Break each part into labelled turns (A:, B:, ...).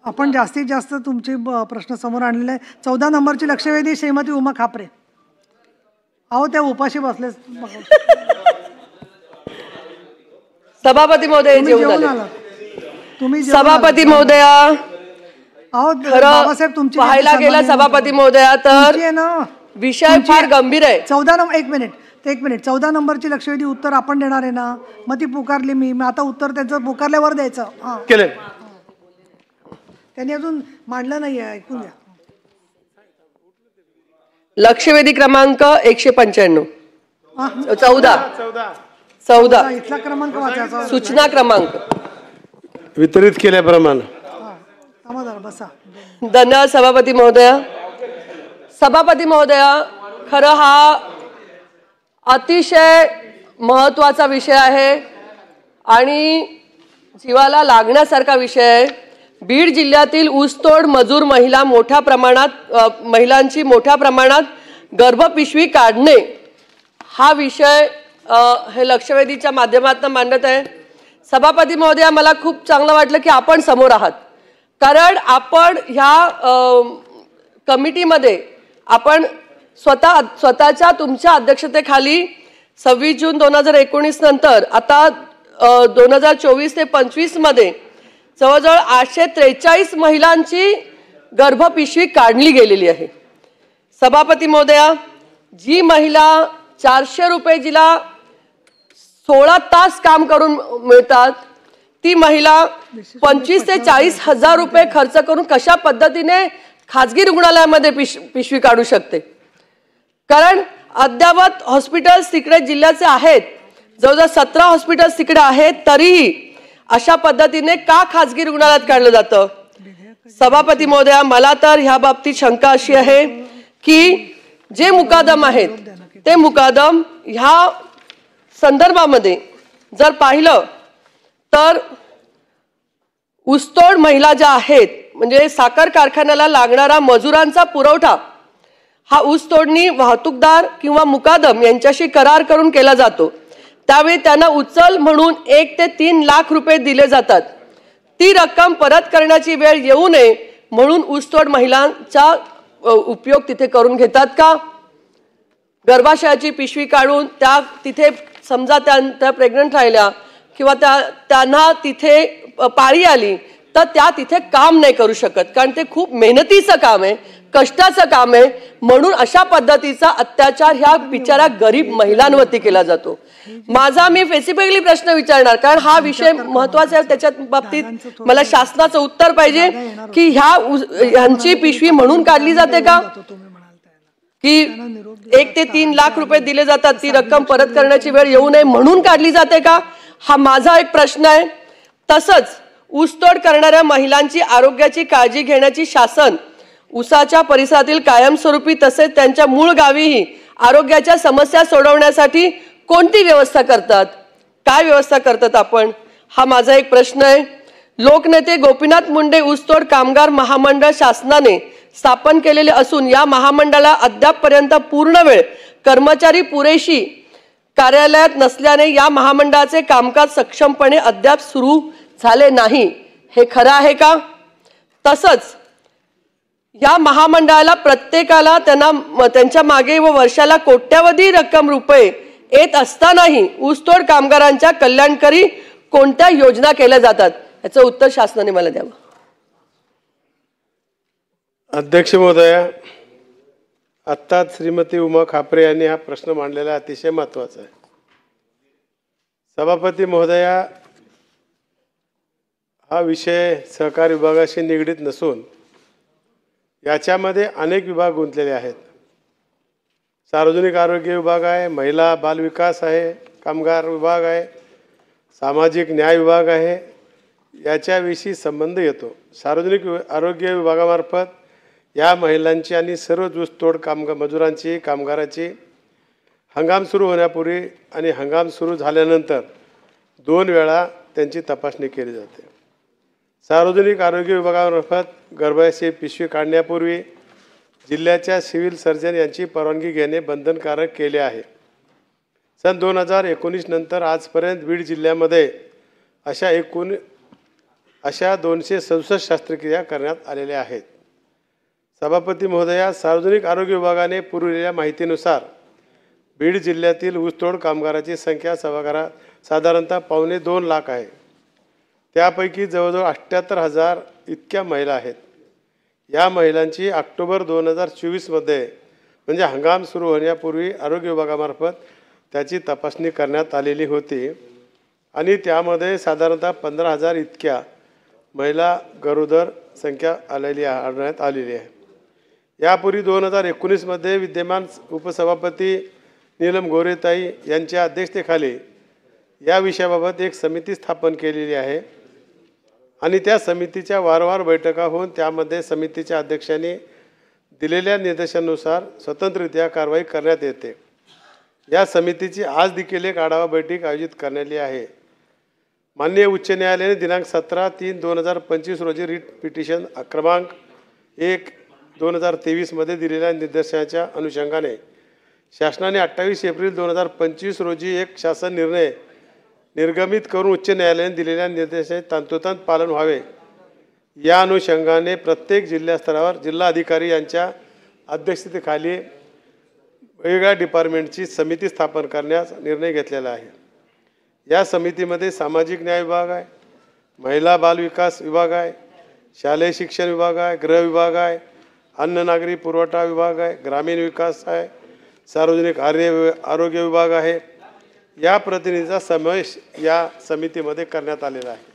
A: आपण जास्तीत जास्त तुमचे प्रश्न समोर आणलेले आहे. 14 नंबरची लक्षवेधी श्रीमती उमा खापरे. अहो त्या उपाशी बसले.
B: सभापती महोदय जेवून आले.
A: तुम्ही
B: सभापती महोदया
A: अहो
B: बाबासाहेब तुमची पाहायला गेला सभापती महोदया तर विषय फार गंभीर आहे.
A: 14 नंबर एक मिनिट 14 नंबरची लक्षवेधी उत्तर आपण देणार आहे ना. मग ती पुकारली मी आता उत्तर त्यांचं पुकारल्यावर द्यायचं.
C: केलं
A: त्यांनी अजून मांडलं नाही आहे. ऐकून घ्या.
B: लक्षवेधी क्रमांक 195 14
A: इथला क्रमांक वाचायचा.
B: सूचना क्रमांक
C: वितरित केल्याप्रमाणे.
A: बसा.
B: धन्यवाद सभापती महोदया. सभापती महोदया खरं हा अतिशय महत्त्वाचा विषय आहे आणि जीवाला लागण्यासारखा विषय आहे. बीड जिल्ह्यातील ऊसतोड मजूर महिलांची मोठ्या प्रमाणात गर्भपिशवी काढणे हा विषय हे लक्षवेधीच्या माध्यमातून मांडत आहे. सभापती महोदया मला खूप चांगलं वाटलं की आपण समोर आहात कारण आपण ह्या कमिटीमध्ये आपण स्वतःच्या तुमच्या अध्यक्षतेखाली 26 जून 2019 नंतर आता 2024 ते 25 मध्ये जवळजवळ 843 महिलांची गर्भपिशवी काढली गेलेली आहे. सभापती महोदया जी महिला 400 रुपये जिला 16 तास काम करून मिळतात ती महिला 25 ते 40 हजार रुपये खर्च करून कशा पद्धतीने खाजगी रुग्णालयामध्ये पिशवी काढू शकते. कारण अद्यावत हॉस्पिटल्स तिकडे जिल्ह्याचे आहेत जवळजवळ 17 हॉस्पिटल्स तिकडे आहेत तरीही अशा पद्धतीने का खाजगी रुग्णालयात काढलं जातं. सभापती महोदया मला तर ह्या बाबतीत शंका अशी आहे की जे मुकादम आहेत ते मुकादम ह्या संदर्भामध्ये जर पाहिलं तर ऊसतोड महिला ज्या आहेत म्हणजे साखर कारखान्याला लागणारा मजुरांचा पुरवठा हा ऊसतोडणी वाहतूकदार किंवा मुकादम यांच्याशी करार करून केला जातो. त्यावेळी त्यांना उचल म्हणून 1 ते 3 लाख रुपये दिले जातात. ती रक्कम परत करण्याची वेळ येऊ नये म्हणून ऊसतोड महिलांचा उपयोग तिथे करून घेतात का. गर्भाशयाची पिशवी काढून त्या तिथे समजा त्या प्रेग्नंट राहिल्या किंवा त्यांना तिथे पाळी आली तर त्या तिथे काम नाही करू शकत कारण ते खूप मेहनतीचं काम आहे कष्टाचं काम आहे म्हणून अशा पद्धतीचा अत्याचार ह्या बिचारा गरीब महिलांवरती केला जातो. माझा मी स्पेसिफिकली प्रश्न विचारणार कारण हा विषय महत्त्वाचा आहे. त्याच्या बाबतीत मला शासनाचं उत्तर पाहिजे की ह्यांची पिशवी म्हणून काढली जाते का की 1 ते 3 लाख रुपये दिले जातात ती रक्कम परत करण्याची वेळ येऊ नये म्हणून काढली जाते का हा माझा एक प्रश्न आहे. तसंच ऊसतोड करणाऱ्या महिलांची आरोग्याची काळजी घेण्याची शासन ऊसाच्या परिसरातील कायमस्वरूपी तसेच त्यांच्या मूळ गावीही आरोग्याच्या समस्या सोडवण्यासाठी कोणती व्यवस्था करतात काय व्यवस्था करतात आपण हा माझा एक प्रश्न आहे. लोकनेते गोपीनाथ मुंडे ऊसतोड कामगार महामंडळ शासनाने स्थापन केलेले असून या महामंडळाला अद्यापपर्यंत पूर्ण वेळ कर्मचारी पुरेशी कार्यालयात नसल्याने या महामंडळाचे कामकाज सक्षमपणे अद्याप सुरू झाले नाही हे खरं आहे का. तसंच या महामंडळाला प्रत्येकाला त्यांच्या मागे व वर्षाला कोट्यावधी रक्कम रुपये येत असतानाही ऊसतोड कामगारांच्या कल्याणकारी कोणत्या योजना केल्या जातात याचं उत्तर शासनाने मला द्यावं.
C: अध्यक्ष महोदया आत्ताच श्रीमती उमा खापरे यांनी हा प्रश्न मांडलेला अतिशय महत्त्वाचा आहे. सभापती महोदया हा विषय सहकार विभागाशी निगडीत नसून याच्यामध्ये अनेक विभाग गुंतलेले आहेत. सार्वजनिक आरोग्य विभाग आहे महिला बाल विकास आहे कामगार विभाग आहे सामाजिक न्याय विभाग आहे याच्याविषयी संबंध येतो. सार्वजनिक आरोग्य विभागामार्फत या महिलांची आणि सर्व ऊसतोड मजुरांची कामगाराची हंगाम सुरू होण्यापूर्वी आणि हंगाम सुरू झाल्यानंतर 2 वेळा त्यांची तपासणी केली जाते. सार्वजनिक आरोग्य विभागामार्फत गर्भाशय पिशवी काढण्यापूर्वी जिल्ह्याच्या सिव्हिल सर्जन यांची परवानगी घेणे बंधनकारक केले आहे. सन 2019 नंतर आजपर्यंत बीड जिल्ह्यामध्ये अशा एकूण अशा 267 शस्त्रक्रिया करण्यात आलेल्या आहेत. सभापती महोदया, सार्वजनिक आरोग्य विभागाने पुरविलेल्या माहितीनुसार बीड जिल्ह्यातील ऊसतोड कामगाराची संख्या सभागृहात साधारणतः 1.25 लाख आहे. त्यापैकी जवळजवळ 78,000 इतक्या महिला आहेत. या महिलांची ऑक्टोबर 2024मध्ये म्हणजे हंगाम सुरू होण्यापूर्वी आरोग्य विभागामार्फत त्याची तपासणी करण्यात आलेली होती आणि त्यामध्ये साधारणतः 15,000 इतक्या महिला गरोदर संख्या आढळण्यात आलेली आहे. यापूर्वी 2019मध्ये विद्यमान उपसभापती नीलम गोरेताई यांच्या अध्यक्षतेखाली या विषयाबाबत एक समिती स्थापन केलेली आहे आणि त्या समितीच्या वारंवार बैठका होऊन त्यामध्ये समितीच्या अध्यक्षांनी दिलेल्या निर्देशानुसार स्वतंत्ररित्या कारवाई करण्यात येते. या समितीची आज देखील एक आढावा बैठक आयोजित करण्यात आली आहे. माननीय उच्च न्यायालयाने दिनांक 17/3/2025 रोजी रिट पिटिशन क्रमांक 1/2023 मध्ये दिलेल्या निर्देशाच्या अनुषंगाने शासनाने 28 एप्रिल 2025 रोजी एक शासन निर्णय निर्गमित करून उच्च न्यायालयाने दिलेल्या निर्देशाचे तंतोतंत पालन व्हावे या अनुषंगाने प्रत्येक जिल्हा स्तरावर जिल्हा अधिकारी यांच्या अध्यक्षतेखाली वेगवेगळ्या डिपार्टमेंटची समिती स्थापन करण्यास निर्णय घेतलेला आहे. या समितीमध्ये सामाजिक न्याय विभाग आहे, महिला बाल विकास विभाग आहे, शालेय शिक्षण विभाग आहे, गृह विभाग आहे, अन्न नागरी पुरवठा विभाग आहे, ग्रामीण विकास आहे, सार्वजनिक आरोग्य विभाग आहे. या प्रतिनिधीचा समावेश या समितीमध्ये करण्यात आलेला आहे.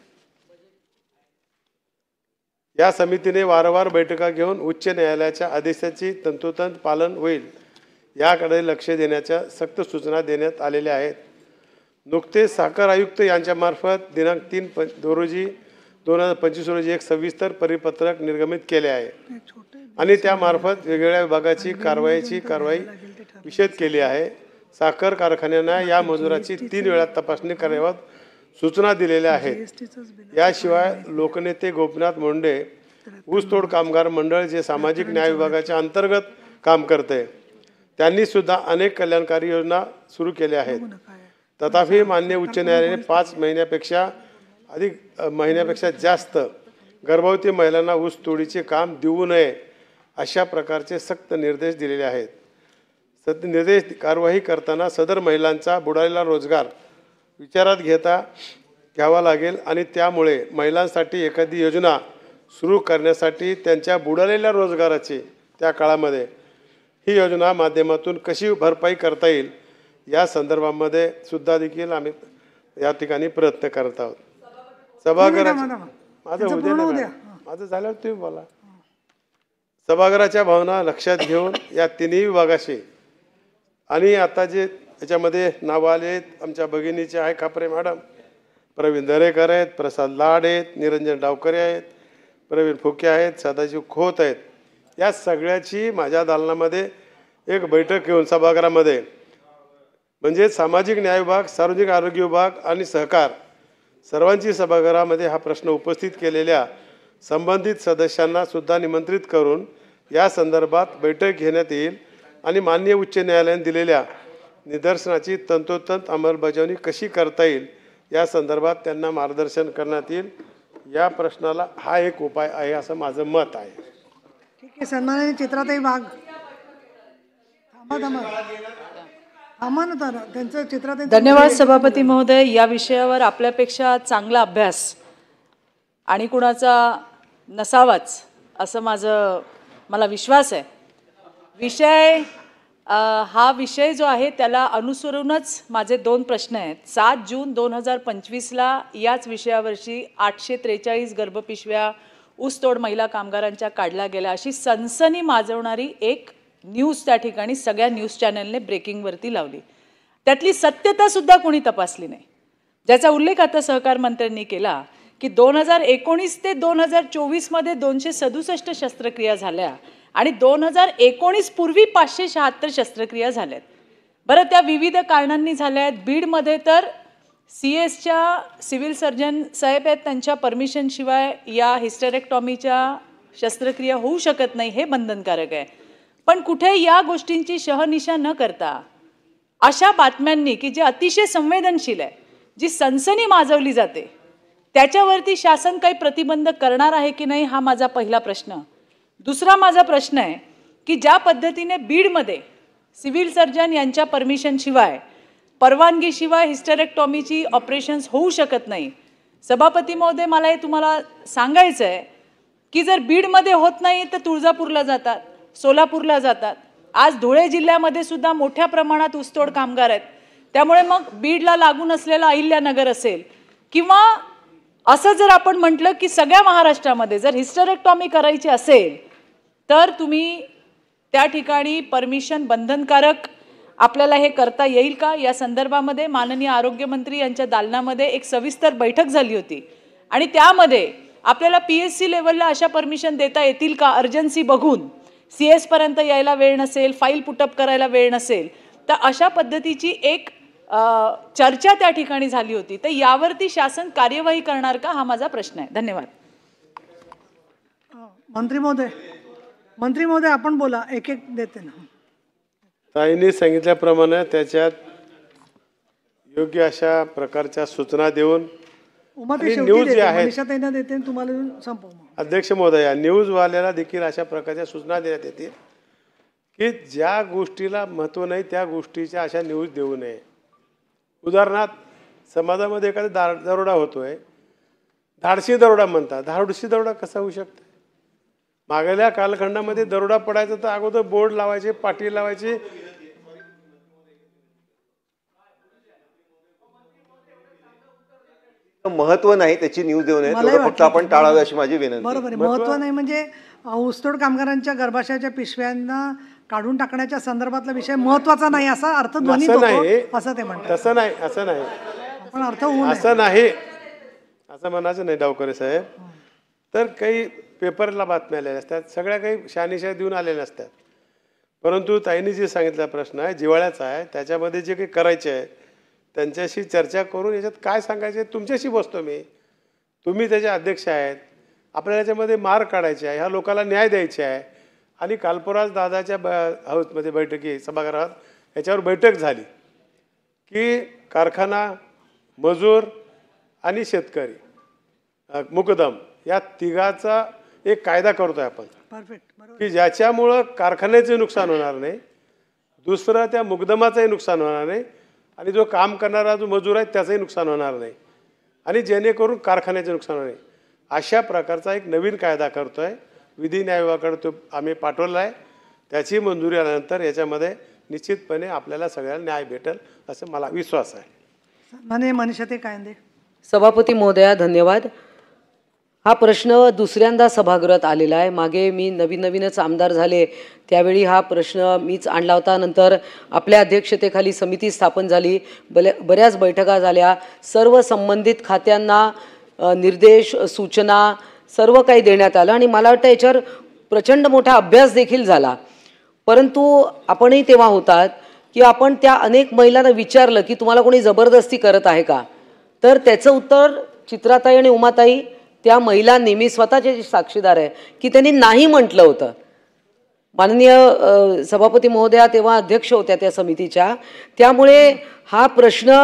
C: या समितीने वारंवार बैठका घेऊन उच्च न्यायालयाच्या आदेशाची तंतोतंत पालन होईल याकडे लक्ष देण्याच्या सक्त सूचना देण्यात आलेल्या आहेत. नुकतेच साखर आयुक्त यांच्यामार्फत दिनांक 3 रोजी 2025 रोजी एक सविस्तर परिपत्रक निर्गमित केले आहे आणि त्यामार्फत वेगवेगळ्या विभागाची कारवाई विशद केली आहे. साखर कारखान्यांना या मजुराची 3 वेळा तपासणी करण्याबाबत सूचना दिलेल्या आहेत. याशिवाय लोकनेते गोपीनाथ मुंडे ऊसतोड कामगार मंडळ जे सामाजिक न्याय विभागाच्या अंतर्गत काम करते त्यांनी सुद्धा अनेक कल्याणकारी योजना सुरू केल्या आहेत. तथापि मान्य उच्च न्यायालयाने 5 महिन्यापेक्षा जास्त गर्भवती महिलांना ऊस तोडीचे काम देऊ नये अशा प्रकारचे सक्त निर्देश दिलेले आहेत. निर्देश कारवाई करताना सदर महिलांचा बुडालेला रोजगार विचारात घ्यावा लागेल आणि त्यामुळे महिलांसाठी एखादी योजना सुरू करण्यासाठी त्यांच्या बुडालेल्या रोजगाराची त्या काळामध्ये ही योजना माध्यमातून कशी भरपाई करता येईल या संदर्भामध्ये सुद्धा देखील आम्ही या ठिकाणी प्रयत्न करत आहोत. माझं झाल्यावर तुम्ही बोला. सभागृहाच्या भावना लक्षात घेऊन या तिन्ही विभागाशी आणि आता जे याच्यामध्ये नावं आले आहेत आमच्या भगिनीचे आहे खापरे मॅडम, प्रवीण दरेकर आहेत, प्रसाद लाड आहेत, निरंजन डावकरे आहेत, प्रवीण फुके आहेत, सदाशिव खोत आहेत. या सगळ्याची माझ्या दालनामध्ये एक बैठक घेऊन सभागृहामध्ये म्हणजे सामाजिक न्याय विभाग, सार्वजनिक आरोग्य विभाग आणि सहकार सर्वांची सभागृहामध्ये हा प्रश्न उपस्थित केलेल्या संबंधित सदस्यांना सुद्धा निमंत्रित करून या संदर्भात बैठक घेण्यात येईल आणि माननीय उच्च न्यायालयाने दिलेल्या निदर्शनाची तंतोतंत अंमलबजावणी कशी करता येईल या संदर्भात त्यांना मार्गदर्शन करण्यात येईल. या प्रश्नाला हा एक उपाय आहे असं माझं मत आहे.
A: ठीक आहे. सन्माननीय चित्राताई वाघ त्यांचं चित्राताई.
D: धन्यवाद सभापती महोदय. या विषयावर आपल्यापेक्षा चांगला अभ्यास आणि कुणाचा नसावाच असं मला विश्वास आहे. हा विषय जो आहे त्याला अनुसरूनच माझे 2 प्रश्न आहेत. 7 जून 2025ला याच विषयावरची 843 गर्भपिशव्या ऊसतोड महिला कामगारांच्या काढल्या गेल्या अशी सनसनी माजवणारी एक न्यूज त्या ठिकाणी सगळ्या न्यूज चॅनलने ब्रेकिंगवरती लावली. त्यातली सत्यतासुद्धा कोणी तपासली नाही. ज्याचा उल्लेख आता सहकार मंत्र्यांनी केला की 2019 ते 2024 267 शस्त्रक्रिया झाल्या आणि 2019 पूर्वी 576 शस्त्रक्रिया झाल्यात. बरं, त्या विविध कारणांनी झाल्या आहेत. बीडमध्ये तर CS सिव्हिल सर्जन साहेब आहेत, त्यांच्या परमिशनशिवाय या हिस्टेरेक्टॉमीच्या शस्त्रक्रिया होऊ शकत नाही, हे बंधनकारक आहे. पण कुठे या गोष्टींची शहनिशा न करता अशा बातम्यांनी की जे अतिशय संवेदनशील आहे, जी सनसनी माजवली जाते त्याच्यावरती शासन काही प्रतिबंध करणार आहे की नाही हा माझा पहिला प्रश्न. दुसरा माझा प्रश्न आहे की ज्या पद्धतीने बीडमध्ये सिव्हिल सर्जन यांच्या परमिशनशिवाय परवानगीशिवाय हिस्टेरेक्टॉमीची ऑपरेशन्स होऊ शकत नाही. सभापती महोदय, मला हे तुम्हाला सांगायचं आहे की जर बीडमध्ये होत नाही तर तुळजापूरला जातात, सोलापूरला जातात. आज धुळे जिल्ह्यामध्ये सुद्धा मोठ्या प्रमाणात ऊसतोड कामगार आहेत. त्यामुळे मग बीडला लागून असलेलं अहिल्यानगर असेल किंवा असं जर आपण म्हटलं की सगळ्या महाराष्ट्रामध्ये जर हिस्टेरेक्टॉमी करायची असेल तर तुम्ही त्या ठिकाणी परमिशन बंधनकारक आपल्याला हे करता येईल का? या संदर्भामध्ये माननीय आरोग्यमंत्री यांच्या दालनामध्ये एक सविस्तर बैठक झाली होती आणि त्यामध्ये आपल्याला PSC लेवलला अशा परमिशन देता येतील का अर्जन्सी बघून, CS पर्यंत यायला वेळ नसेल, फाईल पुटअप करायला वेळ नसेल, तर अशा पद्धतीची एक चर्चा त्या ठिकाणी झाली होती. तर यावरती शासन कार्यवाही करणार का हा माझा प्रश्न आहे. धन्यवाद.
A: मंत्री महोदय आपण बोला, एक एक देते ना.
C: ताईंनी सांगितल्याप्रमाणे त्याच्यात योग्य अशा प्रकारच्या सूचना देऊन न्यूज जे आहेत अध्यक्ष महोदया, न्यूजवाल्याला देखील अशा प्रकारच्या सूचना देण्यात येतील की ज्या गोष्टीला महत्त्व नाही त्या गोष्टीच्या अशा न्यूज देऊ नये. उदाहरणार्थ समाजामध्ये एखादा दरोडा होतोय, धाडसी दरोडा म्हणतात. धाडसी दरोडा कसा होऊ शकतो? मागल्या कालखंडामध्ये दरोडा पडायचा तर अगोदर बोर्ड लावायचे, पाटी लावायचे.
E: महत्व नाही त्याची न्यूज देऊ नये, फक्त आपण टाळावे अशी माझी विनंती.
A: बरोबर आहे. महत्व नाही म्हणजे ऊसतोड कामगारांच्या गर्भाशयाच्या पिशव्यांना काढून टाकण्याच्या संदर्भातला विषय महत्वाचा नाही असा अर्थ ध्वनी होतो असं ते म्हणतात.
C: तसं नाही, असं नाही,
A: पण अर्थ होऊन
C: असं नाही, असं म्हणायचं नाही डावकरे साहेब. तर काही पेपरला बातम्या आलेल्या असतात, सगळ्या काही शहानिशा देऊन आलेल्या असतात. परंतु ताईंनी जे सांगितला प्रश्न आहे जिव्हाळ्याचा आहे, त्याच्यामध्ये जे काही करायचे आहे त्यांच्याशी चर्चा करून याच्यात काय सांगायचे तुमच्याशी बसतो मी. तुम्ही त्याचे अध्यक्ष आहेत, आपल्याला याच्यामध्ये मार्ग काढायचे आहे, ह्या लोकांना न्याय द्यायचे आहे. आणि कालपुराज दादाच्या हाऊसमध्ये बैठकी सभागृहात याच्यावर बैठक झाली की कारखाना, मजूर आणि शेतकरी मुकदम या तिघाचा एक कायदा करतोय आपण की ज्याच्यामुळं कारखान्याचे नुकसान होणार नाही, दुसरं त्या मुकदमाचंही नुकसान होणार नाही आणि जो काम करणारा जो मजूर आहे त्याचंही नुकसान होणार नाही आणि जेणेकरून कारखान्याचे नुकसान होणार नाही. अशा प्रकारचा एक नवीन कायदा करतोय. विधी न्याय विभागाकडे तो आम्ही पाठवला आहे. त्याची मंजुरी आल्यानंतर याच्यामध्ये निश्चितपणे आपल्याला सगळ्यांना न्याय भेटेल असं मला विश्वास आहे.
A: मनीषाताई कायंदे.
B: सभापती महोदया धन्यवाद. हा प्रश्न दुसऱ्यांदा सभागृहात आलेला आहे. मागे मी नवीनच आमदार झाले त्यावेळी हा प्रश्न मीच आणला होता. नंतर आपल्या अध्यक्षतेखाली समिती स्थापन झाली, बऱ्याच बैठका झाल्या, सर्व संबंधित खात्यांना निर्देश सूचना सर्व काही देण्यात आलं आणि मला वाटतं याच्यावर प्रचंड मोठा अभ्यास देखील झाला. परंतु आपणही तेव्हा होतात की आपण त्या अनेक महिलांना विचारलं की तुम्हाला कोणी जबरदस्ती करत आहे का, तर त्याचं उत्तर चित्राताई आणि उमाताई त्या महिलांनी, मी स्वतःचे साक्षीदार आहे की त्यांनी नाही म्हटलं होतं. माननीय सभापती महोदया तेव्हा अध्यक्ष होत्या त्या समितीच्या. त्यामुळे हा प्रश्न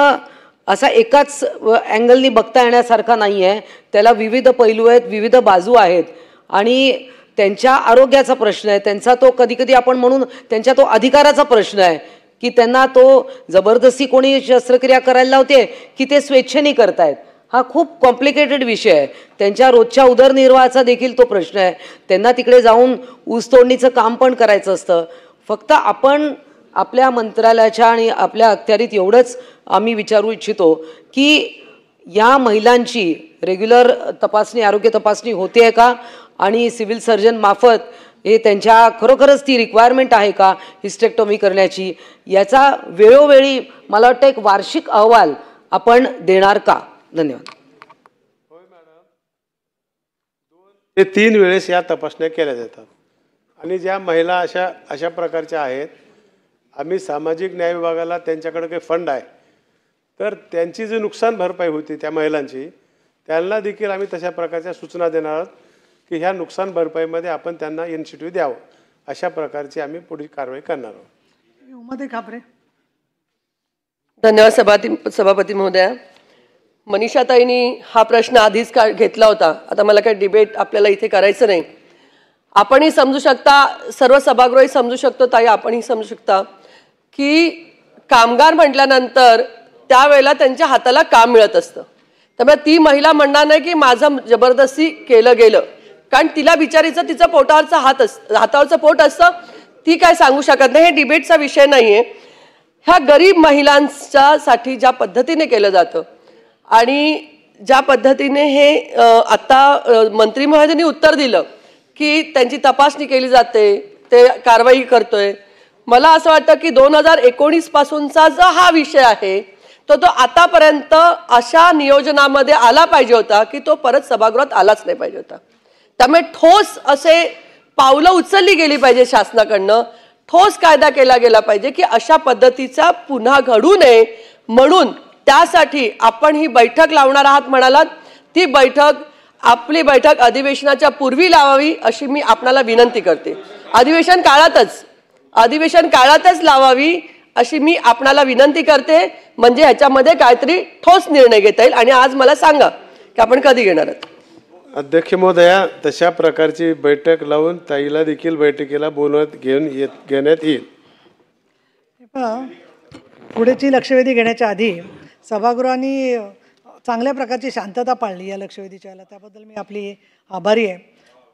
B: असा एकाच अँगलनी बघता येण्यासारखा नाही आहे. त्याला विविध पैलू आहेत, विविध बाजू आहेत आणि त्यांच्या आरोग्याचा प्रश्न आहे, त्यांचा तो कधीकधी आपण म्हणून त्यांच्या तो अधिकाराचा प्रश्न आहे की त्यांना तो जबरदस्ती कोणी शस्त्रक्रिया करायला लावते की ते स्वेच्छेने करतायत. हा खूप कॉम्प्लिकेटेड विषय आहे. त्यांच्या रोजच्या उदरनिर्वाहाचा देखील तो प्रश्न आहे. त्यांना तिकडे जाऊन ऊसतोडणीचं काम पण करायचं असतं. फक्त आपण आपल्या मंत्रालयाच्या आणि आपल्या अखत्यारीत एवढंच आम्ही विचारू इच्छितो की या महिलांची रेग्युलर तपासणी, आरोग्य तपासणी होते आहे का आणि सिव्हिल सर्जन मार्फत हे त्यांच्या खरोखरच ती रिक्वायरमेंट आहे का हिस्टेक्टॉमी करण्याची, याचा वेळोवेळी मला वाटतं एक वार्षिक अहवाल आपण देणार का. धन्यवाद.
C: ते 3 वेळेस या तपासण्या केल्या जातात आणि ज्या महिला अशा प्रकारच्या आहेत, आम्ही सामाजिक न्याय विभागाला त्यांच्याकडे काही फंड आहे तर त्यांची जी नुकसान भरपाई होती त्या महिलांची, त्यांना देखील आम्ही तशा प्रकारच्या सूचना देणार आहोत की ह्या नुकसान भरपाईमध्ये आपण त्यांना इनिशिएटिव्ह द्यावं. अशा प्रकारची आम्ही पुढील कारवाई करणार आहोत.
A: उमाताई खापरे.
B: धन्यवाद सभापती महोदया. मनीषाताईंनी हा प्रश्न आधीच घेतला होता. आता मला काही डिबेट आपल्याला इथे करायचं नाही. आपणही समजू शकता, सर्व सभागृहही समजू शकतो, ताई आपणही समजू शकता की कामगार म्हटल्यानंतर त्यावेळेला त्यांच्या हाताला काम मिळत असतं. त्यामुळे ती महिला म्हणणार नाही की माझं जबरदस्ती केलं गेलं, कारण तिला बिचारीचं तिचं पोटावरचं हातावरचं पोट असतं, ती काय सांगू शकत नाही. हे डिबेटचा विषय नाहीये. ह्या गरीब महिलांच्यासाठी ज्या पद्धतीने केलं जातं आणि ज्या पद्धतीने हे आता मंत्री महोदयांनी उत्तर दिलं की त्यांची तपासणी केली जाते, ते कारवाई करतोय. मला असं वाटतं की 2019 पासूनचा जो हा विषय आहे तो आतापर्यंत अशा नियोजनामध्ये आला पाहिजे होता की तो परत सभागृहात आलाच नाही पाहिजे होता. त्यामुळे ठोस असे पावलं उचलली गेली पाहिजे शासनाकडनं. ठोस कायदा केला गेला पाहिजे की अशा पद्धतीचा पुन्हा घडू नये. म्हणून त्यासाठी आपण ही बैठक लावणार आहात म्हणालात. ती बैठक, आपली बैठक अधिवेशनाच्या पूर्वी लावावी अशी मी आपणाला विनंती करते. अधिवेशन काळातच लावावी अशी मी आपणाला विनंती करते, म्हणजे ह्याच्यामध्ये काहीतरी ठोस निर्णय घेता येईल. आणि आज मला सांगा की आपण कधी घेणार आहात.
C: अध्यक्ष महोदया, तशा प्रकारची बैठक लावून ताईला देखील बैठकीला घेण्यात येईल.
A: पुढेची लक्षवेधी घेण्याच्या आधी सभागृहाने चांगल्या प्रकारची शांतता पाळली या लक्षवेधीच्या वेळेला, त्याबद्दल मी आपली आभारी आहे.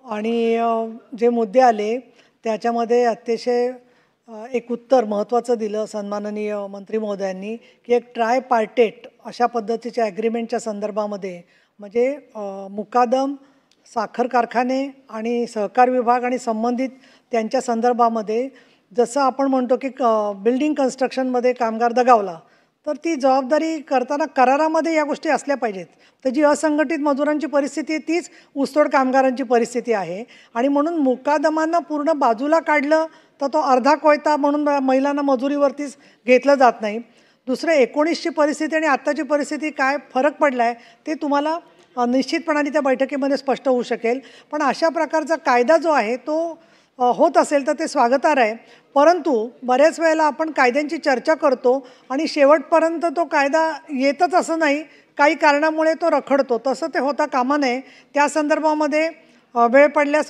A: आणि जे मुद्दे आले त्याच्यामध्ये अतिशय एक उत्तर महत्त्वाचं दिलं सन्माननीय मंत्री महोदयांनी की एक ट्रायपार्टेट अशा पद्धतीच्या ॲग्रीमेंटच्या संदर्भामध्ये, म्हणजे मुकादम, साखर कारखाने आणि सहकार विभाग आणि संबंधित त्यांच्या संदर्भामध्ये, जसं आपण म्हणतो की बिल्डिंग कन्स्ट्रक्शनमध्ये कामगार दगावला तर ती जबाबदारी करताना करारामध्ये या गोष्टी असल्या पाहिजेत. तर जी असंघटित मजुरांची परिस्थिती आहे तीच ऊसतोड कामगारांची परिस्थिती आहे. आणि म्हणून मुकादमांना पूर्ण बाजूला काढलं तर तो अर्धा कोयता म्हणून महिलांना मजुरीवरतीच घेतलं जात नाही. दुसरं 19ची परिस्थिती आणि आत्ताची परिस्थिती काय फरक पडला आहे ते तुम्हाला निश्चितपणाने त्या बैठकीमध्ये स्पष्ट होऊ शकेल. पण अशा प्रकारचा कायदा जो आहे तो होत असेल तर ते स्वागतार्ह आहे. परंतु बऱ्याच वेळेला आपण कायद्यांची चर्चा करतो आणि शेवटपर्यंत तो कायदा येतच असं नाही, काही कारणामुळे तो रखडतो. तसं ते होता कामा नये. त्या संदर्भामध्ये वेळ पडल्यास